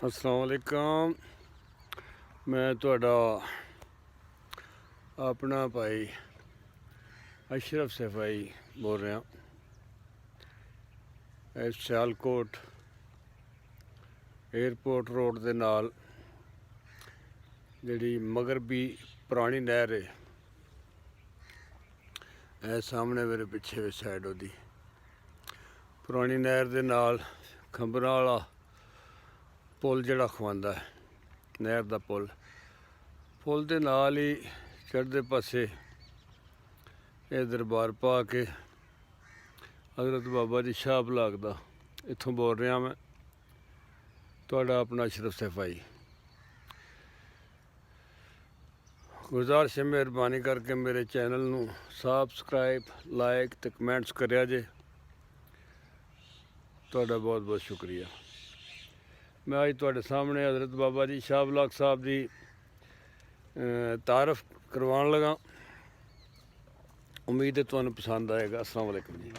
अस्सलाम वालेकुम। मैं तुहाडा अपना भाई अशरफ सफाई बोल रहा। इस सियालकोट एयरपोर्ट रोड के नाल जिहड़ी मगरबी पुरानी नहर है, ए सामने मेरे पिछे साइड ओदी पुरानी नहर के नाल खंबरां वाला पुल जिहड़ा खवांदा है, नहर का पुल के नाल ही चढ़ते पासे ये दरबार पा के हज़रत बाबा जी शाह बलाक दा इत्थों बोल रहा मैं, तुहाडा अपना अशरफ सफाई। गुजारिश है मेहरबानी करके मेरे चैनल नूं सबसक्राइब लाइक ते कमेंट्स करिया जे। तुहाडा बहुत बहुत शुक्रिया। मैं अज तुहाडे सामने हज़रत बाबा जी शाह बलाक साहब की तारफ करवान लगा। उम्मीद है तुहानूं पसंद आएगा। अस्सलाम वालेकुम जी।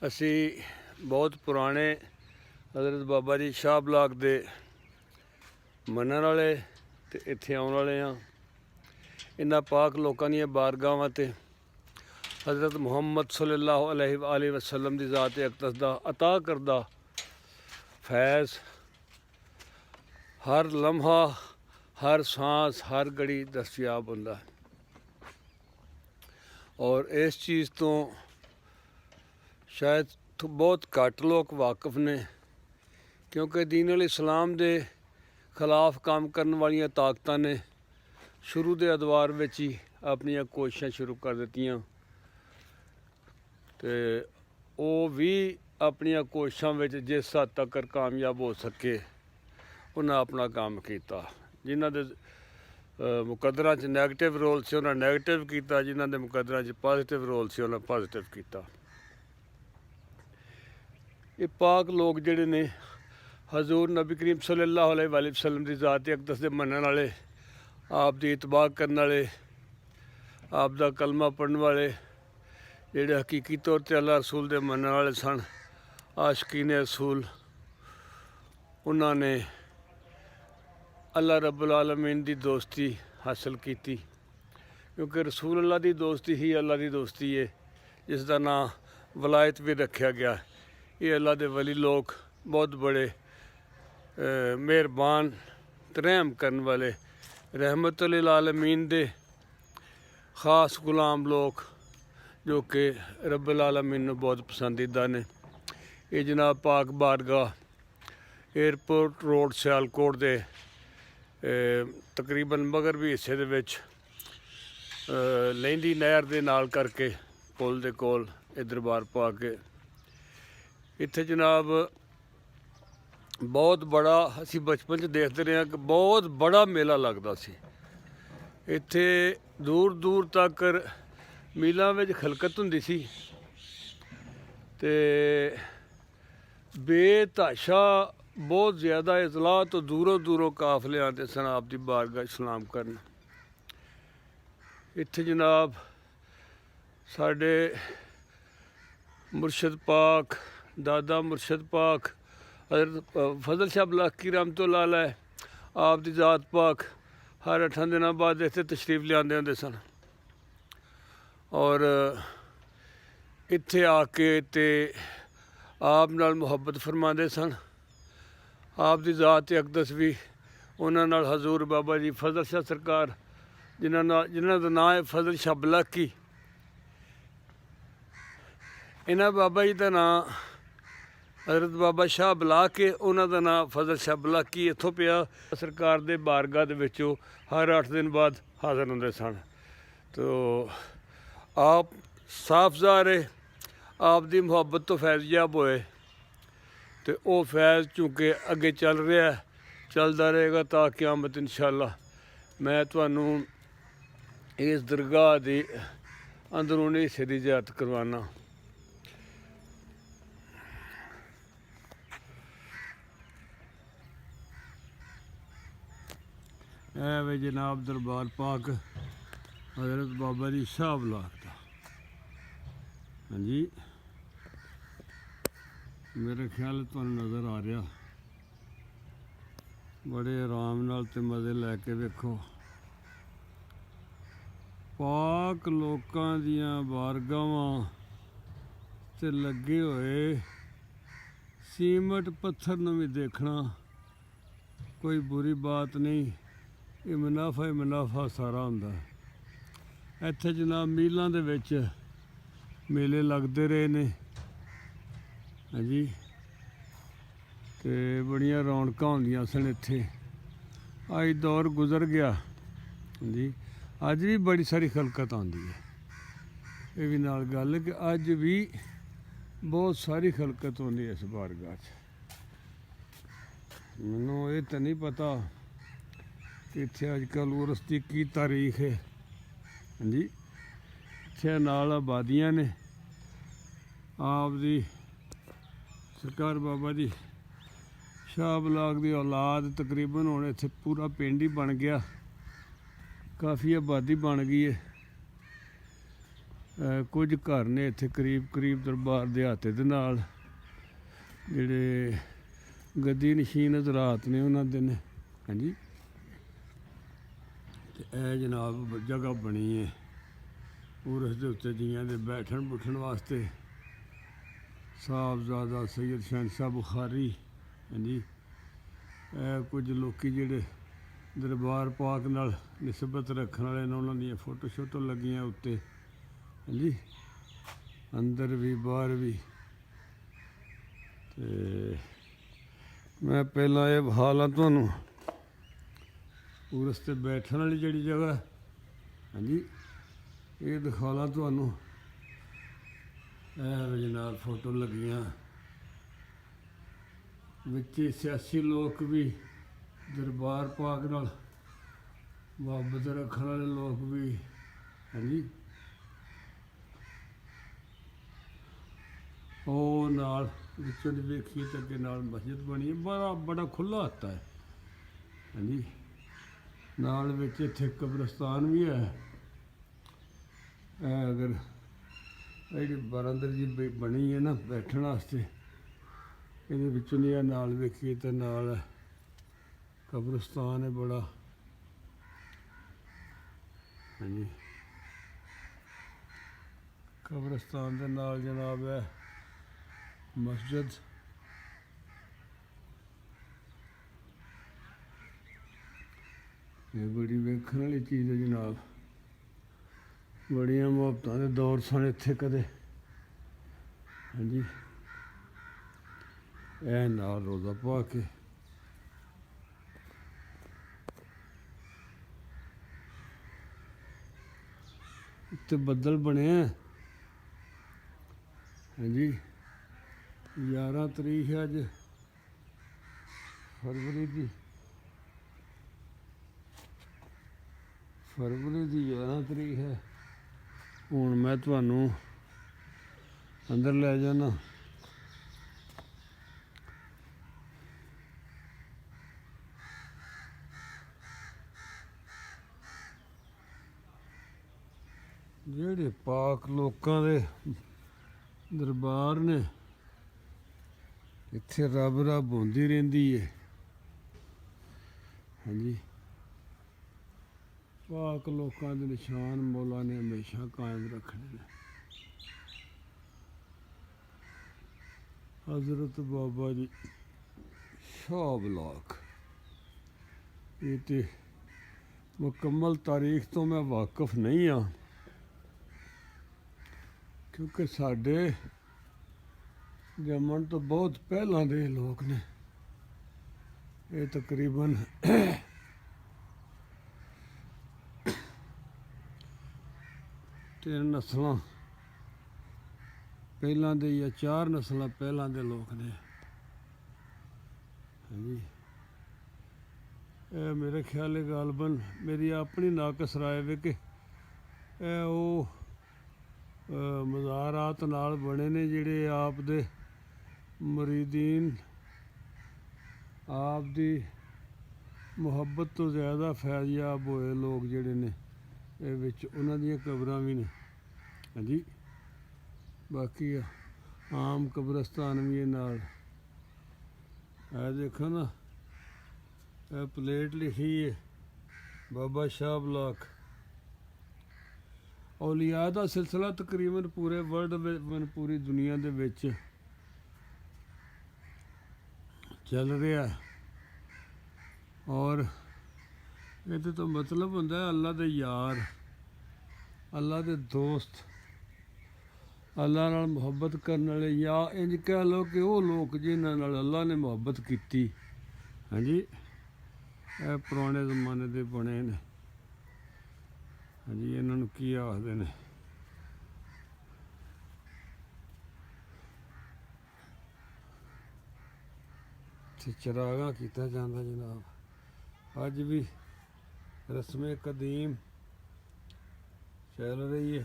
असी बहुत पुराने हज़रत बाबा जी शाह बलाक दे मनण वाले ते इत्थे आउण वाले हाँ। इन्हां पाक लोकां दीयां बारगाहां ते हज़रत मुहम्मद सल्लल्लाहु अलैहि वसल्लम की ज़ात अक़दस दा अता करदा फैज़ हर लम्हा हर सांस हर घड़ी दस्तयाब होंदा है। और इस चीज़ तो शायद बहुत घट लोग वाकफ ने, क्योंकि दीन अल इस्लाम के खिलाफ काम करने वाली ताकतां ने शुरू के अदवार में ही अपनियां कोशिशां शुरू कर दित्तियां ते वो भी अपनियां कोशिशां विच जिस हद तक कामयाब हो सके उन्हें अपना काम किया। जिन्हां दे मुकदरां च नैगेटिव रोल से उन्हें नैगेटिव किया, जिन्हां दे मुकदरां च पॉजिटिव रोल से उन्हें पॉजिटिव किया। ये पाक लोग जिहड़े ने हजूर नबी करीम सल्लल्लाहु अलैहि वसल्लम की ज़ात अक़दस दे मनण वाले, आप दी इतबा करने वाले, आप दा कलमा पढ़ने वाले, जिहड़े हकीकी तौर पर अल्लाह रसूल दे मनण वाले सन, आशिकीन रसूल, उन्होंने अल्लाह रब्बुल आलमीन की दोस्ती हासिल की, क्योंकि रसूल अल्लाह की दोस्ती ही अल्लाह की दोस्ती है, जिसका नाम वलायत भी रखा गया। ये अल्लाह के वली लोग बहुत बड़े मेहरबान रहम करने वाले रहमतुल आलमीन दे खास गुलाम लोग जो कि रब्बुल आलमीन नूं बहुत पसंदीदा ने। ये जनाब पाक बारगाह एयरपोर्ट रोड सियालकोट के तकरीबन मगरबी हिस्से दे विच लहिंदी नहर दे नाल करके पुल दे कोल ये दरबार पा के इत्थे जनाब बहुत बड़ा असी बचपन च देखते रहे कि बहुत बड़ा मेला लगता सी। इत्थे दूर दूर तक मीलों में खलकत हुंदी सी ते बेतहाशा बहुत ज़्यादा इतला तो दूरों दूरों काफले आते सन आप दी बारगाह सलाम करन। इत्थे जनाब साडे मुर्शद पाक दादा मुर्शद पाक हज़रत फजल शाह बलाकी रहमतुल्लाह अलैह आप दी ज़ात पाक हर 8 दिनों बाद इत्थे तशरीफ लियाते होंदे सन और इत्थे आके ते आप नाल मुहब्बत फरमाते सन। आप दी ज़ात अक़दस भी उन्हां नाल हजूर बाबा जी फजल शाह सरकार जिन्हां दा नाम है फजल शाह बलाकी, इन्हां बाबा जी का नाम हज़रत बाबा शाह बलाक है, उन्हों का नाम फजल शाह बलाकी इत्थों पिया। सरकार दे बारगाह दे विचों हर 8 दिन बाद हाज़र होंदे सन। तो आप साफ ज़ाहिर है आप दी मुहब्बत तो फैज़याब होए तो वह फैज़ चूँकि अगे चल रहा है, चलता रहेगा ता क़यामत इंशाअल्लाह। मैं तुहानूं इस दरगाह की अंदरूनी हिस्से की ज़ियारत करवाना। वे जनाब दरबार पाक हज़रत बाबा जी शाह बलाक दा। हाँ जी, ਮੇਰੇ ਖਿਆਲ ਤੁਹਾਨੂੰ ਨਜ਼ਰ ਆ ਰਿਹਾ। ਬੜੇ ਆਰਾਮ ਨਾਲ ਤੇ ਮਜ਼ੇ ਲੈ ਕੇ ਵੇਖੋ। ਪਾਕ ਲੋਕਾਂ ਦੀਆਂ ਬਾਰਗਾਵਾਂ ਤੇ ਲੱਗੇ ਹੋਏ ਸੀਮਟ ਪੱਥਰ ਨੂੰ ਵੀ ਦੇਖਣਾ ਕੋਈ ਬੁਰੀ ਬਾਤ ਨਹੀਂ। ਇਹ ਮੁਨਾਫਾ ਹੀ ਮੁਨਾਫਾ ਸਾਰਾ ਹੁੰਦਾ। ਇੱਥੇ ਜਨਾਬ ਮੀਲਾਂ ਦੇ ਵਿੱਚ ਮੇਲੇ ਲੱਗਦੇ ਰਹੇ ਨੇ ਹਾਂਜੀ, ਤੇ ਬੜੀਆਂ ਰੌਣਕਾਂ ਹੁੰਦੀਆਂ ਸਨ ਇੱਥੇ। ਅੱਜ ਦੌਰ ਗੁਜ਼ਰ ਗਿਆ ਹਾਂਜੀ, ਅੱਜ ਵੀ ਬੜੀ ਸਾਰੀ ਖਲਕਤ ਆਉਂਦੀ ਹੈ। ਇਹ ਵੀ ਨਾਲ ਗੱਲ ਕਿ ਅੱਜ ਵੀ ਬਹੁਤ ਸਾਰੀ ਖਲਕਤ ਹੁੰਦੀ ਹੈ ਇਸ ਬਾਰਗਾਹ 'ਚ। ਮੈਨੂੰ ਇਹ ਤਾਂ ਨਹੀਂ ਪਤਾ ਕਿ ਇੱਥੇ ਅੱਜ ਕੱਲ੍ਹ ਉਰਸ ਦੀ ਕੀ ਤਾਰੀਖ ਹੈ ਹਾਂਜੀ। ਇੱਥੇ ਨਾਲ ਆਬਾਦੀਆਂ ਨੇ ਆਪ ਦੀ ਸਰਕਾਰ ਬਾਬਾ ਦੀ ਸ਼ਾਹ ਬਲਾਕ ਦੀ ਔਲਾਦ ਤਕਰੀਬਨ ਹੁਣ ਇੱਥੇ ਪੂਰਾ ਪਿੰਡ ਹੀ ਬਣ ਗਿਆ। ਕਾਫੀ ਆਬਾਦੀ ਬਣ ਗਈ ਹੈ। ਕੁਝ ਘਰ ਨੇ ਇੱਥੇ ਕਰੀਬ ਕਰੀਬ ਦਰਬਾਰ ਦੇ ਹਾਤੇ ਦੇ ਨਾਲ ਜਿਹੜੇ ਗੱਦੀ ਨਸ਼ੀਨ ਹਜ਼ਰਾਤ ਨੇ ਉਹਨਾਂ ਦੇ ਨੇ ਹਾਂਜੀ। ਤੇ ਇਹ ਜਨਾਬ ਜਗ੍ਹਾ ਬਣੀ ਹੈ ਉਰਸ ਦੇ ਉੱਤੇ ਜੀਆਂ ਦੇ ਬੈਠਣ ਬੁੱਠਣ ਵਾਸਤੇ। ਸਾਹਿਬਜ਼ਾਦਾ ਸੈਯਦ ਸ਼ਹਿਨਸ਼ਾਹ ਬੁਖਾਰੀ ਹਾਂਜੀ। ਇਹ ਕੁਝ ਲੋਕੀ ਜਿਹੜੇ ਦਰਬਾਰ ਪਾਕ ਨਾਲ ਨਿਸਬਤ ਰੱਖਣ ਵਾਲੇ ਨੇ ਉਹਨਾਂ ਦੀਆਂ ਫੋਟੋ ਸ਼ੋਟੋ ਲੱਗੀਆਂ ਉੱਤੇ ਹਾਂਜੀ, ਅੰਦਰ ਵੀ ਬਾਹਰ ਵੀ। ਤੇ ਮੈਂ ਪਹਿਲਾਂ ਇਹ ਹਾਲਾਂ ਤੁਹਾਨੂੰ ਉਰਸ 'ਤੇ ਬੈਠਣ ਵਾਲੀ ਜਿਹੜੀ ਜਗ੍ਹਾ ਹਾਂਜੀ ਇਹ ਦਿਖਾ ਲਾਂ ਤੁਹਾਨੂੰ। ਇਹ ਜਨਾਬ ਫੋਟੋ ਲੱਗੀਆਂ ਵਿੱਚ ਸਿਆਸੀ ਲੋਕ ਵੀ, ਦਰਬਾਰ ਪਾਕ ਨਾਲ ਮੁਹੱਬਤ ਰੱਖਣ ਵਾਲੇ ਲੋਕ ਵੀ ਹਾਂਜੀ। ਉਹ ਨਾਲ ਵਿੱਚੋਂ ਦੀ ਵੇਖੀਏ ਤਾਂ ਅੱਗੇ ਨਾਲ ਮਸਜਿਦ ਬਣੀ ਹੈ। ਬੜਾ ਖੁੱਲ੍ਹਾ ਹੱਤਾ ਹੈ ਹਾਂਜੀ। ਨਾਲ ਵਿੱਚ ਇੱਥੇ ਕਬਰਸਤਾਨ ਵੀ ਹੈ। ਅਗਰ ਇਹ ਜਿਹੜੀ ਬਰਾਂਦਰ ਜੀ ਬਣੀ ਹੈ ਨਾ ਬੈਠਣ ਵਾਸਤੇ, ਇਹਦੇ ਵਿੱਚੋਂ ਦੀ ਨਾਲ ਵੇਖੀਏ ਤਾਂ ਨਾਲ ਕਬਰਸਤਾਨ ਹੈ ਬੜਾ ਹਾਂਜੀ। ਕਬਰਸਤਾਨ ਦੇ ਨਾਲ ਜਨਾਬ ਹੈ ਮਸਜਿਦ। ਇਹ ਬੜੀ ਵੇਖਣ ਵਾਲੀ ਚੀਜ਼ ਹੈ ਜਨਾਬ। ਬੜੀਆਂ ਮੁਹੱਬਤਾਂ ਦੇ ਦੌਰ ਸਨ ਇੱਥੇ ਕਦੇ ਹਾਂਜੀ। ਇਹ ਨਾਲ ਰੋਜ਼ਾ ਪਾ ਕੇ ਉੱਤੇ ਬੱਦਲ ਬਣਿਆ ਹਾਂਜੀ। 11 ਤਰੀਕ ਹੈ ਅੱਜ ਫਰਵਰੀ ਦੀ 11 ਤਰੀਕ ਹੈ। ਹੁਣ ਮੈਂ ਤੁਹਾਨੂੰ ਅੰਦਰ ਲੈ ਜਾਣਾ ਜਿਹੜੇ ਪਾਕ ਲੋਕਾਂ ਦੇ ਦਰਬਾਰ ਨੇ। ਇੱਥੇ ਰੱਬ ਰੱਬ ਹੁੰਦੀ ਰਹਿੰਦੀ ਹੈ ਹਾਂਜੀ। ਪਾਕ ਲੋਕਾਂ ਦੇ ਨਿਸ਼ਾਨ ਮੌਲਾ ਨੇ ਹਮੇਸ਼ਾ ਕਾਇਮ ਰੱਖਣੇ ਨੇ। ਹਜ਼ਰਤ ਬਾਬਾ ਜੀ ਸ਼ਾਹ ਬਲਾਕ। ਇਹ ਤੇ ਮੁਕੰਮਲ ਤਾਰੀਖ ਤੋਂ ਮੈਂ ਵਾਕਿਫ ਨਹੀਂ ਹਾਂ ਕਿਉਂਕਿ ਸਾਡੇ ਜੰਮਣ ਤੋਂ ਬਹੁਤ ਪਹਿਲਾਂ ਦੇ ਲੋਕ ਨੇ। ਇਹ ਤਕਰੀਬਨ 3 ਨਸਲਾਂ ਪਹਿਲਾਂ ਦੇ ਜਾਂ 4 ਨਸਲਾਂ ਪਹਿਲਾਂ ਦੇ ਲੋਕ ਨੇ ਹਾਂਜੀ। ਇਹ ਮੇਰੇ ਖਿਆਲ ਹੈ ਗਾਲਬਨ ਮੇਰੀ ਆਪਣੀ ਨਾਕਸ ਰਾਏ ਵੇ ਕਿ ਇਹ ਉਹ ਮਜ਼ਾਰਾਤ ਨਾਲ ਬਣੇ ਨੇ ਜਿਹੜੇ ਆਪ ਦੇ ਮੁਰੀਦੀਨ ਆਪ ਦੀ ਮੁਹੱਬਤ ਤੋਂ ਜ਼ਿਆਦਾ ਫੈਜ਼ਯਾਬ ਹੋਏ ਲੋਕ ਜਿਹੜੇ ਨੇ ਇਹ ਵਿੱਚ ਉਹਨਾਂ ਦੀਆਂ ਕਬਰਾਂ ਵੀ ਨੇ ਹਾਂਜੀ। ਬਾਕੀ ਆਮ ਕਬਰਸਤਾਨ ਵੀ ਇਹ ਨਾਲ। ਇਹ ਦੇਖੋ ਨਾ, ਇਹ ਪਲੇਟ ਲਿਖੀ ਹੈ ਬਾਬਾ ਸ਼ਾਹ ਬਲਾਕ। ਔਲੀਆ ਦਾ ਸਿਲਸਿਲਾ ਤਕਰੀਬਨ ਪੂਰੇ ਵਰਲਡ ਵਿੱਚ, ਪੂਰੀ ਦੁਨੀਆ ਦੇ ਵਿੱਚ ਚੱਲ ਰਿਹਾ। ਔਰ ਇਹਦੇ ਤੋਂ ਮਤਲਬ ਹੁੰਦਾ ਅੱਲਾ ਦੇ ਯਾਰ, ਅੱਲਾ ਦੇ ਦੋਸਤ, ਅੱਲਾ ਨਾਲ ਮੁਹੱਬਤ ਕਰਨ ਵਾਲੇ, ਜਾਂ ਇੰਜ ਕਹਿ ਲਓ ਕਿ ਉਹ ਲੋਕ ਜਿਨ੍ਹਾਂ ਨਾਲ ਅੱਲਾ ਨੇ ਮੁਹੱਬਤ ਕੀਤੀ। ਹਾਂਜੀ, ਇਹ ਪੁਰਾਣੇ ਜ਼ਮਾਨੇ ਦੇ ਬਣੇ ਨੇ। ਹਾਂਜੀ, ਇਹਨਾਂ ਨੂੰ ਕੀ ਆਖਦੇ ਨੇ? ਤੇ ਚਰਾਗਾ ਕੀਤਾ ਜਾਂਦਾ ਜਨਾਬ। ਅੱਜ ਵੀ ਰਸਮੇ ਕਦੀਮ ਚੱਲ ਰਹੀ ਹੈ,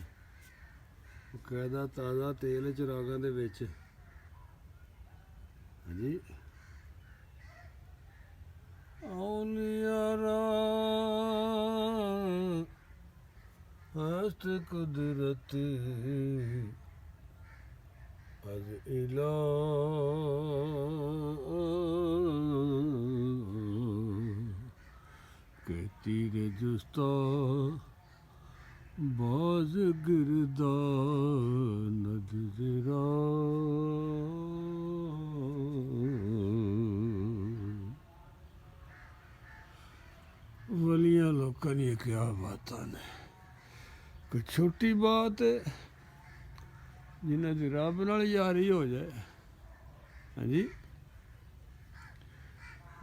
ਬਕਾਇਦਾ ਤਾਜ਼ਾ ਤੇਲ ਚਰਾਗਾਂ ਦੇ ਵਿੱਚ। ਹਾਂਜੀ, ਔਲੀਆਰਾ ਹਸਤ ਕੁਦਰਤ ਅਜ਼ ਇਲਾ ਕੇ ਤੀਰੇ ਜੁਸਤਾ ਬਾਜ਼ ਗਿਰਦਾ ਨਜ਼ਰਾ। वलिया लोगों की क्या बात ने, कोई छोटी बात है जिन्हें की रब नाल यारी हो जाए। हाँ जी,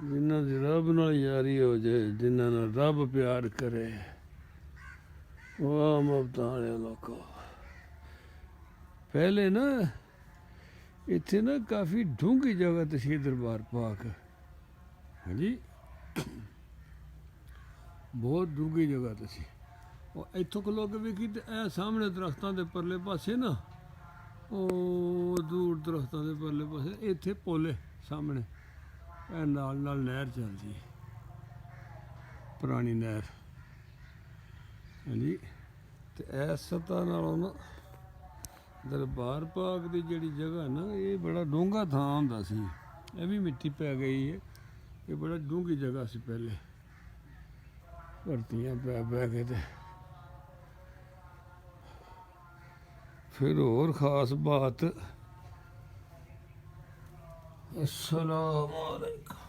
जिन्हें की रब नाल यारी हो जाए, जिन्हें नाल रब प्यार करे, वाह मुफ्त वाले लोग। पहले ना इत्थे ना काफ़ी डूंगी जगह तसी दरबार पाक। हाँ जी, बहुत डूंगी जगह तो सी। और इतों को लोग भी कि सामने दरख्तों के परले पासे ना, वो दूर दरख्तों के परले पासे इत्थे पुल सामने, नाल नाल नहर चलती है, पुरानी नहर। हाँ जी, तो इस सतह नालों ना दरबार पाक की जिहड़ी जगह ना, ये बड़ा डूंगा थां हुंदा सी। ये भी मिट्टी पै गई है, ये बड़ा डूंगी जगह सी पहले, भरतियाँ पै पै के। ते फिर और ख़ास बात, अस्सलाम वालेकुम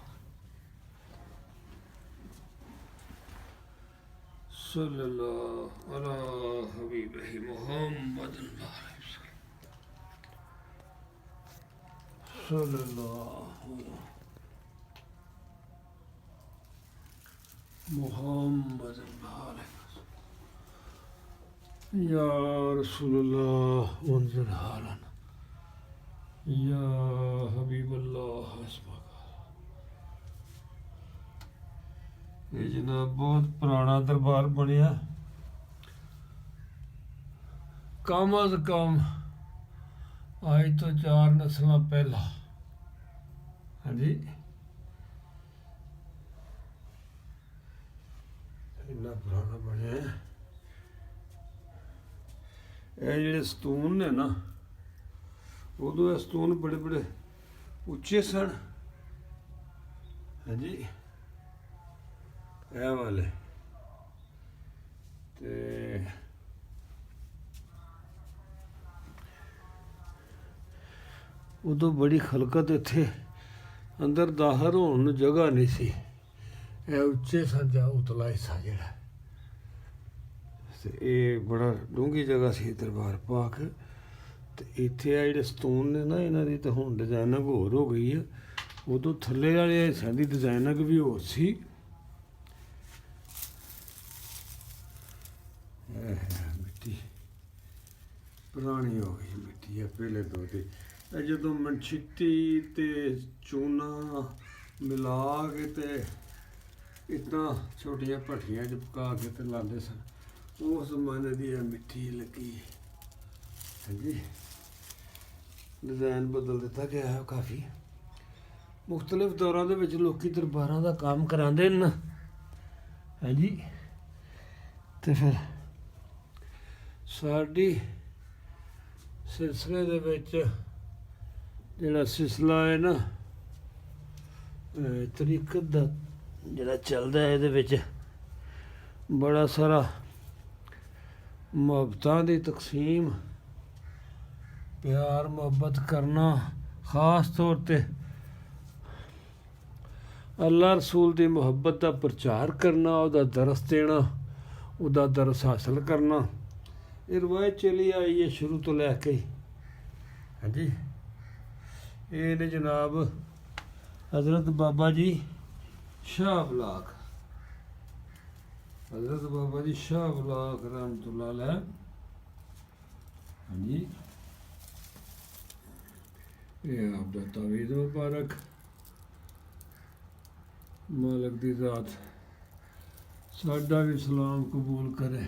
सल्लल्लाहु अला हबीबिही मुहम्मद सल्लल्लाहु मुहम्मद या रसूलुल्लाह उन्ज़िल हालन या हबीबल्लाह हस्बक। ये जनाब बहुत पुराना दरबार बनया, कम अज कम आज तो 4 नस्ल पहला। हाँ जी, इन्ना पुराना बनया। ये जेडे सतून ने ना, उदों ये सतून बड़े बड़े उच्चे सन। हाँ जी, ਇਹ ਵਾਲੇ ਤੇ ਉਦੋਂ ਬੜੀ ਖਲਕਤ ਇੱਥੇ ਅੰਦਰ ਦਾਖਲ ਹੋਣ ਨੂੰ ਜਗ੍ਹਾ ਨਹੀਂ ਸੀ। ਇਹ ਉੱਚੇ ਸਾਂਝਾ ਉਤਲਾ ਹਿੱਸਾ ਜਿਹੜਾ, ਤੇ ਇਹ ਬੜਾ ਡੂੰਘੀ ਜਗ੍ਹਾ ਸੀ ਦਰਬਾਰ ਪਾਕ। ਤੇ ਇੱਥੇ ਆ ਜਿਹੜੇ ਸਤੂਨ ਨੇ ਨਾ, ਇਹਨਾਂ ਦੀ ਤਾਂ ਹੁਣ ਡਿਜ਼ਾਈਨਿੰਗ ਹੋਰ ਹੋ ਗਈ ਹੈ। ਉਦੋਂ ਥੱਲੇ ਵਾਲੇ ਹਿੱਸਿਆਂ ਦੀ ਡਿਜ਼ਾਈਨਿੰਗ ਵੀ ਹੋਰ ਸੀ। ਮਿੱਟੀ ਪੁਰਾਣੀ ਹੋ ਗਈ ਮਿੱਟੀ ਹੈ ਪਹਿਲੇ ਤੋਂ। ਤੇ ਇਹ ਜਦੋਂ ਮਨਛਿੱਤੀ ਤੇ ਚੂਨਾ ਮਿਲਾ ਕੇ ਤੇ ਇੱਦਾਂ ਛੋਟੀਆਂ ਭੱਠੀਆਂ 'ਚ ਪਕਾ ਕੇ ਤੇ ਲਾਉਂਦੇ ਸਨ, ਉਸ ਜ਼ਮਾਨੇ ਦੀ ਇਹ ਮਿੱਟੀ ਲੱਗੀ। ਹਾਂਜੀ, ਡਿਜ਼ਾਈਨ ਬਦਲ ਦਿੱਤਾ ਗਿਆ ਹੈ ਕਾਫੀ। ਮੁਖਤਲਿਫ ਦੌਰਾਂ ਦੇ ਵਿੱਚ ਲੋਕੀ ਦਰਬਾਰਾਂ ਦਾ ਕੰਮ ਕਰਾਉਂਦੇ ਨੇ। ਹਾਂਜੀ, ਤੇ ਫਿਰ ਸਾਡੀ ਸਿਲਸਿਲੇ ਦੇ ਵਿੱਚ ਜਿਹੜਾ ਸਿਲਸਿਲਾ ਹੈ ਨਾ ਤਰੀਕਤ ਦਾ ਜਿਹੜਾ ਚੱਲਦਾ ਹੈ, ਇਹਦੇ ਵਿੱਚ ਬੜਾ ਸਾਰਾ ਮੁਹੱਬਤਾਂ ਦੀ ਤਕਸੀਮ, ਪਿਆਰ ਮੁਹੱਬਤ ਕਰਨਾ, ਖਾਸ ਤੌਰ 'ਤੇ ਅੱਲਾ ਰਸੂਲ ਦੀ ਮੁਹੱਬਤ ਦਾ ਪ੍ਰਚਾਰ ਕਰਨਾ, ਉਹਦਾ ਦਰਸ ਦੇਣਾ, ਉਹਦਾ ਦਰਸ ਹਾਸਲ ਕਰਨਾ। ਇਹ ਰਵਾਇਤ ਚਲੀ ਆਈ ਹੈ ਸ਼ੁਰੂ ਤੋਂ ਲੈ ਕੇ। ਹਾਂਜੀ, ਇਹ ਨੇ ਜਨਾਬ ਹਜ਼ਰਤ ਬਾਬਾ ਜੀ ਸ਼ਾਹ ਬਲਾਕ, हज़रत बाबा जी शाह बुलाक रहमतुल्लाह अलैह। हाँ जी, ये आपका तावीज़ मुबारक, मालिक दी ज़ात साडा भी सलाम कबूल करे।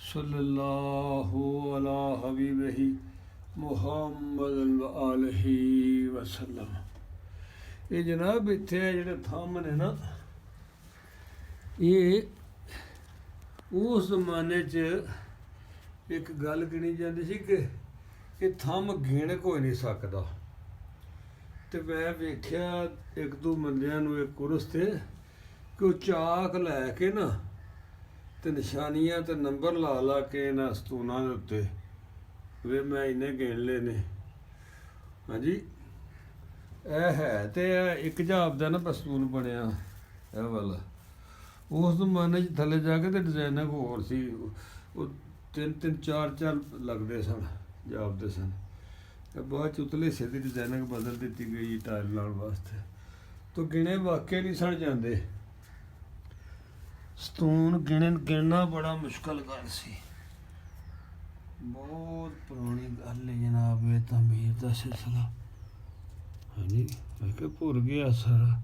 सल्लल्लाहु अला हबीबिही मुहम्मद व आलिही वसल्लम। ये जनाब इत्थे जेहड़े थंब ने ना, ਇਹ ਉਸ ਜ਼ਮਾਨੇ 'ਚ ਇੱਕ ਗੱਲ ਗਿਣੀ ਜਾਂਦੀ ਸੀ ਕਿ ਇਹ ਥੰਮ ਗਿਣ ਕੋਈ ਨਹੀਂ ਸਕਦਾ। ਤੇ ਮੈਂ ਵੇਖਿਆ ਇੱਕ ਦੋ ਬੰਦਿਆਂ ਨੂੰ ਇੱਕ ਕੁਰਸ ਤੇ ਕਿ ਉਹ ਚਾਕ ਲੈ ਕੇ ਨਾ ਤੇ ਨਿਸ਼ਾਨੀਆਂ ਤੇ ਨੰਬਰ ਲਾ ਲਾ ਕੇ ਇਹਨਾਂ ਸਤੂਨਾਂ ਦੇ ਉੱਤੇ ਵੇ ਮੈਂ ਇੰਨੇ ਗਿਣ ਲਏ ਨੇ। ਹਾਂਜੀ, ਇਹ ਹੈ ਤੇ ਇੱਕ ਜਾਬ ਦਾ ਨਾ ਪਸਤੂਨ ਬਣਿਆ ਇਹ ਵਾਲਾ। ਉਸ ਜ਼ਮਾਨੇ 'ਚ ਥੱਲੇ ਜਾ ਕੇ ਤੇ ਡਿਜ਼ਾਈਨਰ ਹੋਰ ਸੀ, ਉਹ ਤਿੰਨ ਚਾਰ ਲੱਗਦੇ ਸਨ, ਜਾਪਦੇ ਸਨ। ਬਾਅਦ 'ਚ ਉਤਲੇ ਸਿੱਧੀ ਡਿਜ਼ਾਈਨਿੰਗ ਬਦਲ ਦਿੱਤੀ ਗਈ ਟਾਇਲ ਲਾਉਣ ਵਾਸਤੇ। ਤਾਂ ਗਿਣੇ ਵਾਕਿਆ ਨਹੀਂ ਸਨ ਜਾਂਦੇ, ਸਤੂਨ ਗਿਣਨਾ ਬੜਾ ਮੁਸ਼ਕਲ ਗੱਲ ਸੀ। ਬਹੁਤ ਪੁਰਾਣੀ ਗੱਲ ਹੈ ਜਨਾਬ ਇਹ ਤਾਮੀਰ ਦਾ ਸਿਲਸਿਲਾ। ਹਾਂਜੀ, ਮੈਂ ਕਿਹਾ ਭੁੱਲ ਗਿਆ ਸਾਰਾ।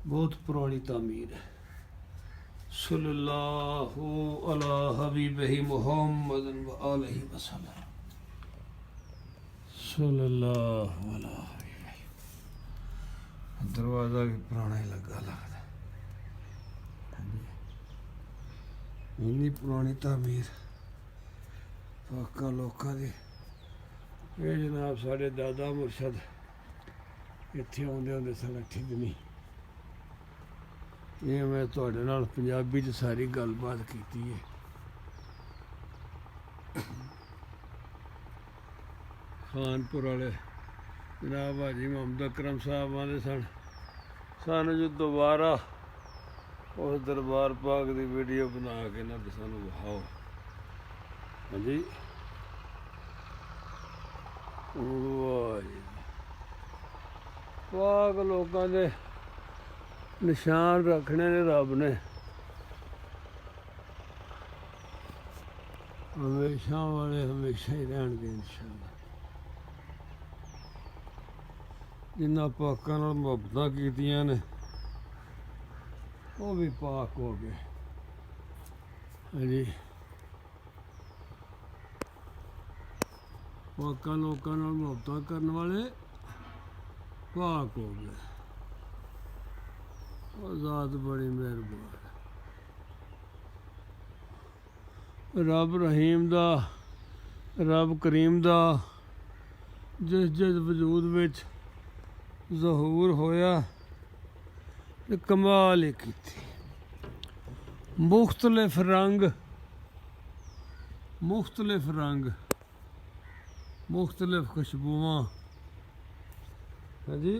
बहुत पुरानी तामीर है। सल्लल्लाहु अला हबीबिही मुहम्मद व आलिही वसल्लम। सल्लल्लाहु अला हबीबिही। दरवाज़ा भी पुराना ही लगता। इन्नी पुरानी तामीर पाका लोगों की। ये जनाब साढ़े दादा मुर्शद इत्थे आउंदे हुंदे सन ठिगनी। ਇਹ ਮੈਂ ਤੁਹਾਡੇ ਨਾਲ ਪੰਜਾਬੀ 'ਚ ਸਾਰੀ ਗੱਲਬਾਤ ਕੀਤੀ ਹੈ। ਖਾਨਪੁਰ ਵਾਲੇ ਜਨਾਬ ਹਾਜੀ ਮੁਹੰਮਦ ਅਕਰਮ ਸਾਹਿਬ ਆਉਂਦੇ ਸਨ ਸਾਨੂੰ ਜੋ ਦੁਬਾਰਾ ਉਸ ਦਰਬਾਰ ਪਾਕ ਦੀ ਵੀਡੀਓ ਬਣਾ ਕੇ ਨਾ ਸਾਨੂੰ ਵਿਖਾਓ। ਹਾਂਜੀ, ਵਾਹ ਜੀ, ਪਾਕ ਲੋਕਾਂ ਦੇ ਨਿਸ਼ਾਨ ਰੱਖਣੇ ਨੇ ਰੱਬ ਨੇ। ਹਮੇਸ਼ਾ ਵਾਲੇ ਹਮੇਸ਼ਾ ਹੀ ਰਹਿਣਗੇ ਇਨਸ਼ਾਅੱਲਾ। ਜਿਨ੍ਹਾਂ ਪਾਕਾਂ ਨਾਲ ਮੁਹੱਬਤਾਂ ਕੀਤੀਆਂ ਨੇ ਉਹ ਵੀ ਪਾਕ ਹੋ ਗਏ। ਹਾਂਜੀ, ਪਾਕਾਂ ਲੋਕਾਂ ਨਾਲ ਮੁਹੱਬਤਾਂ ਕਰਨ ਵਾਲੇ ਪਾਕ ਹੋ ਗਏ। ज़ात बड़ी मेहरबान। रब रहीम दा, रब करीम दा जिस वजूद विच ज़हूर होया ते कमाल ही कीती। मुख्तलिफ रंग मुख्तलिफ खुशबुआं। हाँ जी,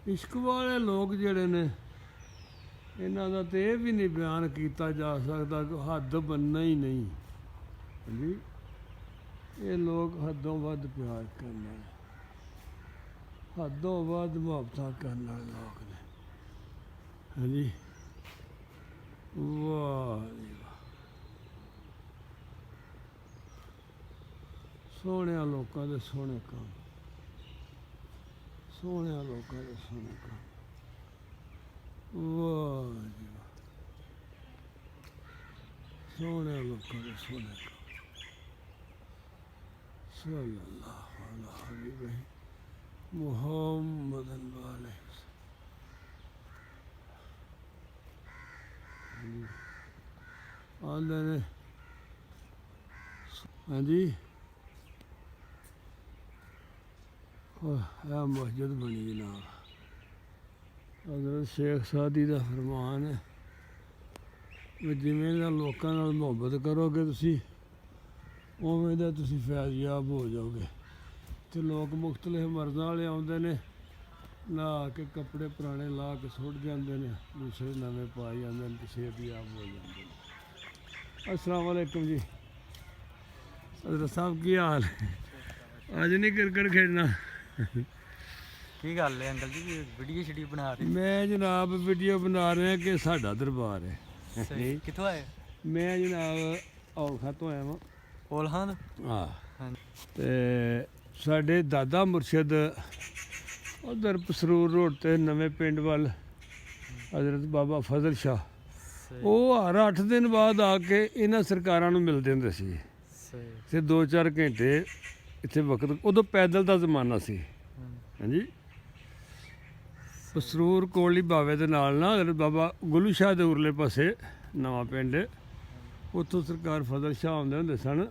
इश्क वाले लोग जिहड़े ने इन्हां दा ते ये भी नहीं बयान किया जा सकता कि हद बनना ही नहीं। जी, ये लोग हदों वध प्यार करने, हदों वध मुहब्बत करने वाले लोग ने। हाँ जी, वाह जी वाह, सोहने लोगों के सोहने काम, सोहने लोगों के सोहने काम। वाह जी वाह, सोहने लोगों के सोहने काम। सल्लल्लाहु अलैहि ਮੁਹੰਮਦਨ ਵਾਲੇ ਆਂਦੇ ਨੇ ਹਾਂਜੀ ਇਹ ਮਸਜਿਦ ਬਣੀ ਜਨਾਬ ਹਜ਼ਰਤ ਸ਼ੇਖ ਸਾਦੀ ਦਾ ਫਰਮਾਨ ਹੈ ਵੀ ਜਿਵੇਂ ਦਾ ਲੋਕਾਂ ਨਾਲ ਮੁਹੱਬਤ ਕਰੋਗੇ ਤੁਸੀਂ ਉਵੇਂ ਦਾ ਤੁਸੀਂ ਫੈਜ਼ਯਾਬ ਹੋ ਜਾਓਗੇ ਤੇ ਲੋਕ ਮੁਖਤਲਿਫ ਮਰਜ਼ਾਂ ਵਾਲੇ ਆਉਂਦੇ ਨੇ ਲਾ ਕੇ ਕੱਪੜੇ ਪੁਰਾਣੇ ਲਾ ਕੇ ਸੁੱਟ ਜਾਂਦੇ ਨੇ ਦੂਸਰੇ ਨਵੇਂ ਪਾ ਜਾਂਦੇ ਨੇ ਤੇ ਸਿਹਤਯਾਬ ਹੋ ਜਾਂਦੇ ਨੇ। अस्सलाम वालेकुम जी हज़रत साहब की हाल अज नहीं क्रिकेट खेलना की गल है अंकल जी वीडियो शडियो बना रहे मैं जनाब वीडियो बना रहे हैं कि साडा दरबार है सही कितों आए मैं जनाब औखा तो आया वां ओलहां हाँ हाँ ते साडे दादा मुर्शद उधर पसरूर रोड ते नवे पिंड वाल हज़रत बाबा फजल शाह सही ਉਹ ਹਰ 8 ਦਿਨ ਬਾਅਦ ਆ ਕੇ ਇਹਨਾਂ ਸਰਕਾਰਾਂ ਨੂੰ ਮਿਲਦੇ ਹੁੰਦੇ ਸੀ सही ਤੇ 2-4 ਘੰਟੇ ਇੱਥੇ ਵਕਤ ਉਦੋਂ ਪੈਦਲ ਦਾ ਜ਼ਮਾਨਾ ਸੀ ਹਾਂਜੀ ਪਸਰੂਰ ਕੋਲੀ ਬਾਵੇ ਦੇ ਨਾਲ ਨਾ ਬਾਬਾ ਗੁਰੂ ਸ਼ਾਹ ਦੇ ਉਰਲੇ ਪਾਸੇ ਨਵਾਂ ਪਿੰਡ ਉੱਥੋਂ ਸਰਕਾਰ ਫਜ਼ਲ ਸ਼ਾਹ ਆਉਂਦੇ ਹੁੰਦੇ ਸਨ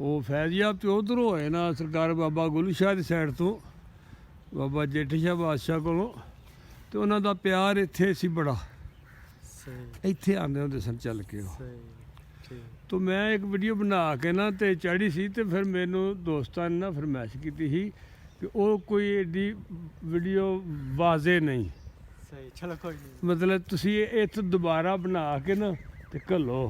ਉਹ ਫੈਜ਼ਯਾਬ ਤੇ ਉਧਰੋਂ ਹੋਏ ਨਾ ਸਰਕਾਰ ਬਾਬਾ ਗੁਰੂ ਸ਼ਾਹ ਦੀ ਸਾਈਡ ਤੋਂ ਬਾਬਾ ਜੇਠੀ ਸ਼ਾਹ ਬਾਦਸ਼ਾਹ ਕੋਲੋਂ ਤੇ ਉਹਨਾਂ ਦਾ ਪਿਆਰ ਇੱਥੇ ਸੀ ਬੜਾ सही ਇੱਥੇ ਆਉਂਦੇ ਹੁੰਦੇ ਸਨ ਚੱਲ ਕੇ ਉਹ सही ठीक ਤੋ ਮੈਂ ਇੱਕ ਵੀਡੀਓ ਬਣਾ ਕੇ ਨਾ ਤੇ ਚੜ੍ਹੀ ਸੀ ਤੇ ਫਿਰ ਮੈਨੂੰ ਦੋਸਤਾਂ ਨੇ ਨਾ ਫਰਮਾਇਸ਼ ਕੀਤੀ ਸੀ ਕਿ ਉਹ ਕੋਈ ਏਡੀ ਵੀਡੀਓ ਵਾਜ਼ੇ ਨਹੀਂ सही चलो कोई नहीं ਮਤਲਬ ਤੁਸੀਂ ਇਹ ਇੱਥੇ ਦੁਬਾਰਾ ਬਣਾ ਕੇ ਨਾ ਤੇ ਘੱਲੋ